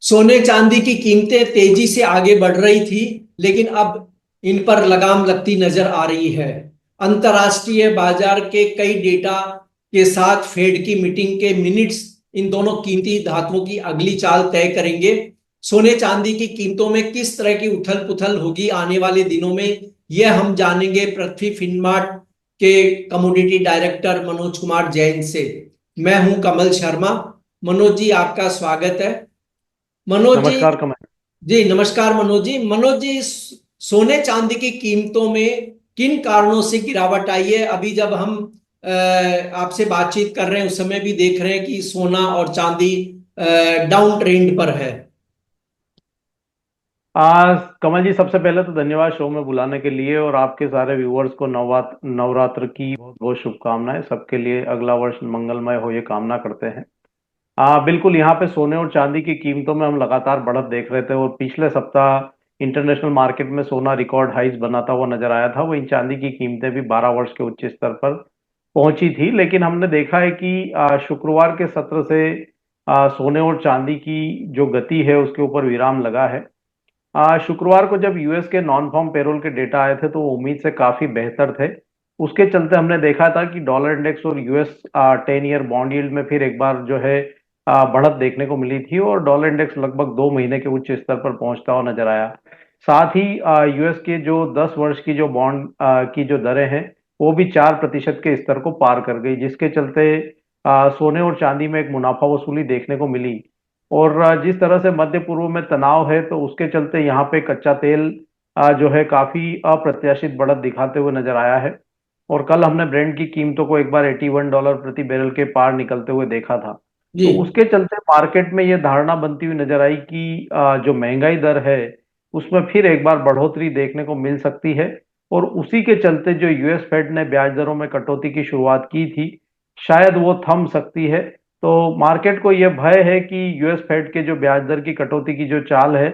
सोने चांदी की कीमतें तेजी से आगे बढ़ रही थी, लेकिन अब इन पर लगाम लगती नजर आ रही है। अंतर्राष्ट्रीय बाजार के कई डेटा के साथ फेड की मीटिंग के मिनट्स इन दोनों कीमती धातुओं की अगली चाल तय करेंगे। सोने चांदी की कीमतों में किस तरह की उथल पुथल होगी आने वाले दिनों में, यह हम जानेंगे पृथ्वी फिनमार्ट के कमोडिटी डायरेक्टर मनोज कुमार जैन से। मैं हूं कमल शर्मा। मनोज जी, आपका स्वागत है। मनोज जी। नमस्कार कमल। जी नमस्कार मनोज जी। मनोज जी, सोने चांदी की कीमतों में किन कारणों से गिरावट आई है? अभी जब हम आपसे बातचीत कर रहे हैं उस समय भी देख रहे हैं कि सोना और चांदी डाउन ट्रेंड पर है। कमल जी, सबसे पहले तो धन्यवाद शो में बुलाने के लिए, और आपके सारे व्यूअर्स को नवरात्र की बहुत बहुत शुभकामनाएं। सबके लिए अगला वर्ष मंगलमय हो, ये कामना करते हैं। बिल्कुल, यहाँ पे सोने और चांदी की कीमतों में हम लगातार बढ़त देख रहे थे, और पिछले सप्ताह इंटरनेशनल मार्केट में सोना रिकॉर्ड हाइज बनाता हुआ नजर आया था। वहीं चांदी की कीमतें भी 12 वर्ष के उच्च स्तर पर पहुंची थी। लेकिन हमने देखा है कि शुक्रवार के सत्र से सोने और चांदी की जो गति है उसके ऊपर विराम लगा है। शुक्रवार को जब यूएस के नॉन फार्म पेरोल के डेटा आए थे तो वो उम्मीद से काफी बेहतर थे। उसके चलते हमने देखा था कि डॉलर इंडेक्स और यूएस 10 ईयर बॉन्ड यील्ड में फिर एक बार जो है बढ़त देखने को मिली थी, और डॉलर इंडेक्स लगभग 2 महीने के उच्च स्तर पर पहुंचता हुआ नजर आया। साथ ही यूएस के जो 10 वर्ष की जो बॉन्ड की जो दरें हैं वो भी 4% के स्तर को पार कर गई, जिसके चलते सोने और चांदी में एक मुनाफा वसूली देखने को मिली। और जिस तरह से मध्य पूर्व में तनाव है तो उसके चलते यहाँ पे कच्चा तेल जो है काफी अप्रत्याशित बढ़त दिखाते हुए नजर आया है। और कल हमने ब्रेंट की कीमतों को एक बार $81 प्रति बैरल के पार निकलते हुए देखा था। जी। तो उसके चलते मार्केट में ये धारणा बनती हुई नजर आई कि जो महंगाई दर है उसमें फिर एक बार बढ़ोतरी देखने को मिल सकती है। और उसी के चलते जो यूएस फेड ने ब्याज दरों में कटौती की शुरुआत की थी, शायद वो थम सकती है। तो मार्केट को यह भय है कि यूएस फेड के जो ब्याज दर की कटौती की जो चाल है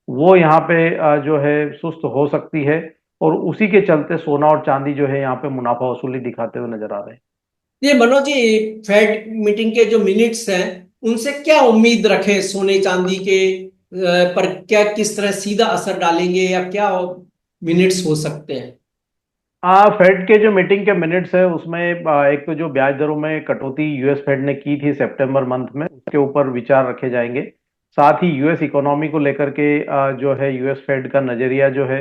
वो यहाँ पे जो है सुस्त हो सकती है। और उसी के चलते सोना और चांदी जो है यहाँ पे मुनाफा वसूली दिखाते हुए नजर आ रहे हैं। ये मनोज जी, फेड मीटिंग के जो मिनट्स हैं उनसे क्या उम्मीद रखें? सोने चांदी के पर क्या किस तरह सीधा असर डालेंगे, या क्या मिनट्स हो सकते हैं? फेड के जो मीटिंग के मिनट्स है उसमें एक तो जो ब्याज दरों में कटौती यूएस फेड ने की थी सितंबर मंथ में, उसके ऊपर विचार रखे जाएंगे। साथ ही यूएस इकोनॉमी को लेकर के जो है यूएस फेड का नजरिया जो है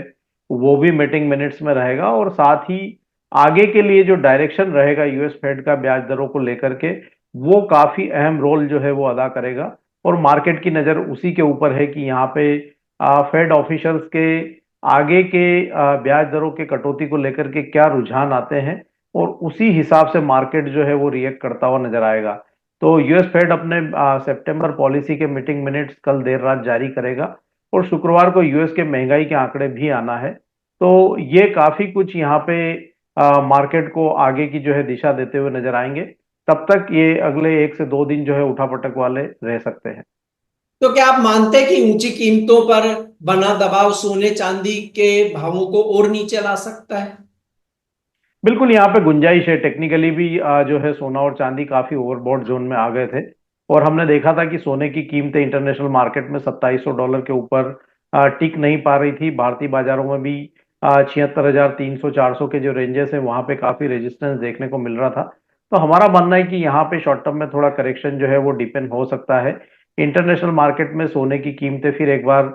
वो भी मीटिंग मिनट्स में रहेगा। और साथ ही आगे के लिए जो डायरेक्शन रहेगा यूएस फेड का ब्याज दरों को लेकर के, वो काफी अहम रोल जो है वो अदा करेगा। और मार्केट की नजर उसी के ऊपर है कि यहाँ पे फेड ऑफिशियल्स के आगे के ब्याज दरों के कटौती को लेकर के क्या रुझान आते हैं, और उसी हिसाब से मार्केट जो है वो रिएक्ट करता हुआ नजर आएगा। तो यूएस फेड अपने सितंबर पॉलिसी के मीटिंग मिनट्स कल देर रात जारी करेगा, और शुक्रवार को यूएस के महंगाई के आंकड़े भी आना है। तो ये काफी कुछ यहाँ पे मार्केट को आगे की जो है दिशा देते हुए नजर आएंगे। तब तक ये अगले 1 से 2 दिन जो है उठापटक वाले रह सकते हैं। तो क्या आप मानते हैं कि ऊंची कीमतों पर बना दबाव सोने चांदी के भावों को और नीचे ला सकता है? बिल्कुल, यहाँ पे गुंजाइश है। टेक्निकली भी जो है सोना और चांदी काफी ओवरबॉट जोन में आ गए थे, और हमने देखा था कि सोने की कीमतें इंटरनेशनल मार्केट में $2700 के ऊपर टिक नहीं पा रही थी। भारतीय बाजारों में भी 76,300 400 के जो रेंजेस है वहां पे काफी रेजिस्टेंस देखने को मिल रहा था। तो हमारा मानना है कि यहाँ पे शॉर्ट टर्म में थोड़ा करेक्शन जो है वो डिपेंड हो सकता है। इंटरनेशनल मार्केट में सोने की कीमतें फिर एक बार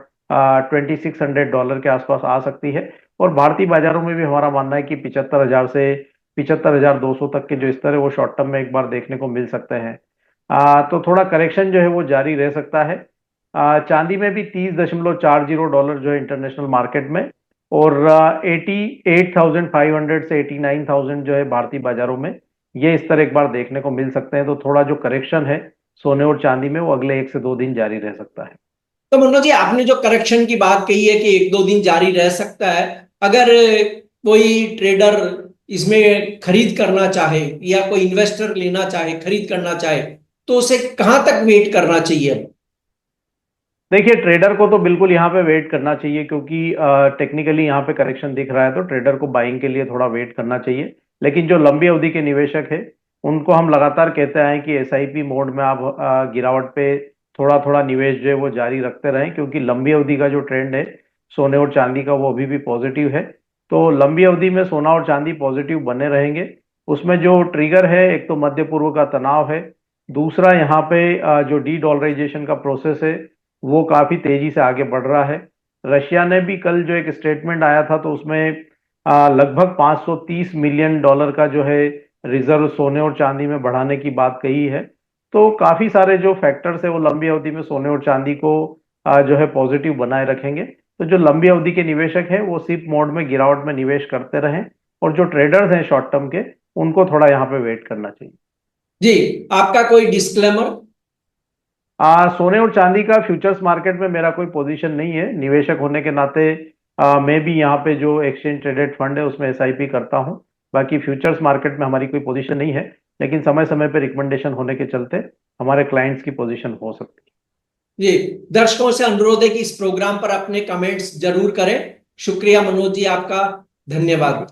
$2600 के आसपास आ सकती है। और भारतीय बाजारों में भी हमारा मानना है कि 75,000 से 75,200 तक के जो स्तर है वो शॉर्ट टर्म में एक बार देखने को मिल सकते हैं। तो थोड़ा करेक्शन जो है वो जारी रह सकता है। चांदी में भी $30.40 जो है इंटरनेशनल मार्केट में, और 88,500 से 89,000 जो है भारतीय बाजारों में, ये स्तर एक बार देखने को मिल सकते हैं। तो थोड़ा जो करेक्शन है सोने और चांदी में वो अगले 1 से 2 दिन जारी रह सकता है। तो मनोज जी, आपने जो करेक्शन की बात कही है कि एक दो दिन जारी रह सकता है, अगर कोई ट्रेडर इसमें खरीद करना चाहे या कोई इन्वेस्टर लेना चाहे, खरीद करना चाहे, तो उसे कहां तक वेट करना चाहिए? देखिए, ट्रेडर को तो बिल्कुल यहाँ पे वेट करना चाहिए, क्योंकि टेक्निकली यहाँ पे करेक्शन दिख रहा है तो ट्रेडर को बाइंग के लिए थोड़ा वेट करना चाहिए। लेकिन जो लंबी अवधि के निवेशक है उनको हम लगातार कहते हैं कि एसआईपी मोड में आप गिरावट पे थोड़ा थोड़ा निवेश जो है वो जारी रखते रहें, क्योंकि लंबी अवधि का जो ट्रेंड है सोने और चांदी का वो अभी भी पॉजिटिव है। तो लंबी अवधि में सोना और चांदी पॉजिटिव बने रहेंगे। उसमें जो ट्रिगर है, एक तो मध्य पूर्व का तनाव है, दूसरा यहाँ पे जो डी डॉलराइजेशन का प्रोसेस है वो काफी तेजी से आगे बढ़ रहा है। रशिया ने भी कल जो एक स्टेटमेंट आया था तो उसमें लगभग 530 मिलियन डॉलर का जो है रिजर्व सोने और चांदी में बढ़ाने की बात कही है। तो काफी सारे जो फैक्टर्स है वो लंबी अवधि में सोने और चांदी को जो है पॉजिटिव बनाए रखेंगे। तो जो लंबी अवधि के निवेशक हैं वो सिप मोड में गिरावट में निवेश करते रहें, और जो ट्रेडर्स हैं शॉर्ट टर्म के, उनको थोड़ा यहाँ पे वेट करना चाहिए। जी, आपका कोई डिस्क्लेमर? सोने और चांदी का फ्यूचर्स मार्केट में मेरा कोई पोजीशन नहीं है। निवेशक होने के नाते मैं भी यहाँ पे जो एक्सचेंज ट्रेडेड फंड है उसमें एसआईपी करता हूँ। बाकी फ्यूचर्स मार्केट में हमारी कोई पोजीशन नहीं है, लेकिन समय समय पे रिकमेंडेशन होने के चलते हमारे क्लाइंट्स की पोजीशन हो सकती है। जी, दर्शकों से अनुरोध है कि इस प्रोग्राम पर अपने कमेंट्स जरूर करें। शुक्रिया मनोज जी, आपका धन्यवाद।